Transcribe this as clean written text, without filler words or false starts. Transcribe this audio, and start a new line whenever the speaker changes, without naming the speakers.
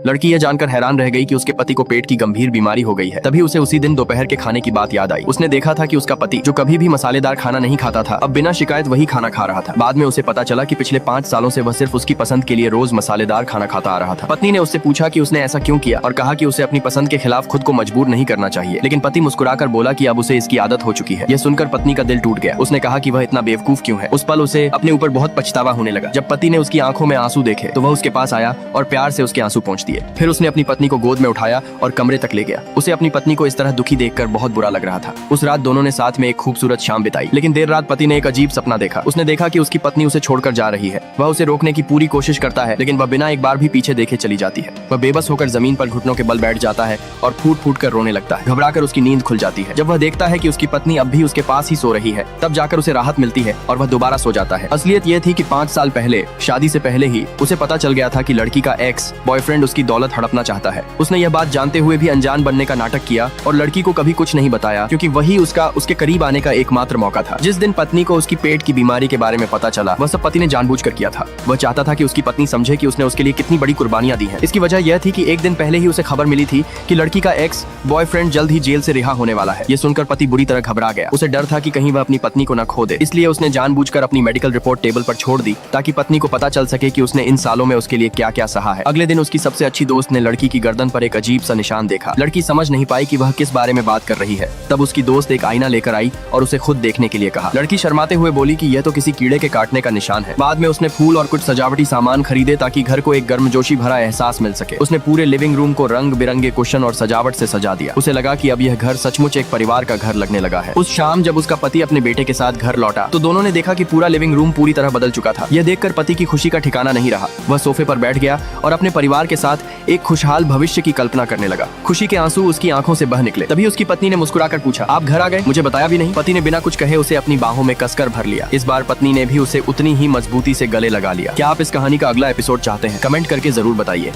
लड़की यह जानकर हैरान रह गई कि उसके पति को पेट की गंभीर बीमारी हो गई है। तभी उसे उसी दिन दोपहर के खाने की बात याद आई। उसने देखा था कि उसका पति, जो कभी भी मसालेदार खाना नहीं खाता था, अब बिना शिकायत वही खाना खा रहा था। बाद में उसे पता चला कि पिछले 5 सालों से वह सिर्फ उसकी पसंद के लिए रोज मसालेदार खाना खाता आ रहा था। पत्नी ने उससे पूछा कि उसने ऐसा क्यों किया और कहा कि उसे अपनी पसंद के खिलाफ खुद को मजबूर नहीं करना चाहिए। लेकिन पति मुस्कुराकर बोला कि अब उसे इसकी आदत हो चुकी है। यह सुनकर पत्नी का दिल टूट गया। उसने कहा कि वह इतना बेवकूफ क्यों है। उस पल उसे अपने ऊपर बहुत पछतावा होने लगा। जब पति ने उसकी आंखों में आंसू देखे तो वह उसके पास आया और प्यार से उसके आंसू पोंछ दिए। फिर उसने अपनी पत्नी को गोद में उठाया और कमरे तक ले गया। उसे अपनी पत्नी को इस तरह दुखी देखकर बहुत बुरा लग रहा था। उस रात दोनों ने साथ में एक खूबसूरत शाम बिताई। लेकिन देर रात पति ने एक अजीब सपना देखा। उसने देखा कि उसकी पत्नी उसे छोड़कर जा रही है। वह उसे रोकने की पूरी कोशिश करता है, लेकिन वह बिना एक बार भी पीछे देखे चली जाती है। वह बेबस होकर जमीन पर घुटनों के बल बैठ जाता है और फूट फूट कर रोने लगता है। घबराकर उसकी नींद खुल जाती है। जब वह देखता है कि उसकी पत्नी अब भी उसके पास ही सो रही है, तब जाकर उसे राहत मिलती है और वह दोबारा सो जाता है। असलियत यह थी कि 5 साल पहले, शादी से पहले ही उसे पता चल गया था कि लड़की का एक्स बॉयफ्रेंड उसकी दौलत हड़पना चाहता है। उसने यह बात जानते हुए भी अनजान बनने का नाटक किया और लड़की को कभी कुछ नहीं बताया, क्योंकि वही उसके करीब आने का एकमात्र मौका था। जिस दिन पत्नी को उसकी पेट की बीमारी के बारे में पता चला, वह सब पति ने जानबूझकर किया था। वह चाहता था कि उसकी पत्नी समझे कि उसने उसके लिए कितनी बड़ी कुर्बानियां दी हैं। इसकी वजह यह थी कि एक दिन पहले ही उसे खबर मिली थी कि लड़की का एक्स बॉयफ्रेंड जल्द ही जेल से रिहा होने वाला है। ये सुनकर पति बुरी तरह घबरा गया। उसे डर था कि कहीं वह अपनी पत्नी को न खो दे, इसलिए उसने जानबूझकर अपनी मेडिकल रिपोर्ट टेबल पर छोड़ दी ताकि पत्नी को पता चल सके कि उसने इन सालों में उसके लिए क्या क्या सहा है। अगले दिन उसकी सबसे अच्छी दोस्त ने लड़की की गर्दन पर एक अजीब सा निशान देखा। लड़की समझ नहीं पाई कि वह किस बारे में बात कर रही है। तब उसकी दोस्त एक आईना लेकर आई और उसे खुद देखने के लिए कहा। लड़की शर्माते हुए बोली कि यह तो किसी कीड़े के काटने का निशान है। बाद में उसने फूल और कुछ सजावटी सामान खरीदे ताकि घर को एक गर्मजोशी भरा एहसास मिल सके। उसने पूरे लिविंग रूम को रंग बिरंगे कुशन और सजावट से सजा दिया। उसे लगा कि अब यह घर सचमुच एक परिवार का घर लगने लगा है। उस शाम जब उसका पति अपने बेटे के साथ घर लौटा तो दोनों ने देखा कि पूरा लिविंग रूम पूरी तरह बदल चुका था। यह देखकर पति की खुशी का ठिकाना नहीं रहा। वह सोफे पर बैठ गया और अपने परिवार के साथ एक खुशहाल भविष्य की कल्पना करने लगा। खुशी के आंसू उसकी आंखों से बह निकले। तभी उसकी पत्नी ने मुस्कुराकर पूछा, आप घर आ गए? मुझे बताया भी नहीं। पति ने बिना कुछ कहे उसे अपनी बाहों में कसकर भर लिया। इस बार पत्नी ने भी उसे उतनी ही मजबूती से गले लगा लिया। क्या आप इस कहानी का अगला एपिसोड चाहते हैं? कमेंट करके जरूर बताइए।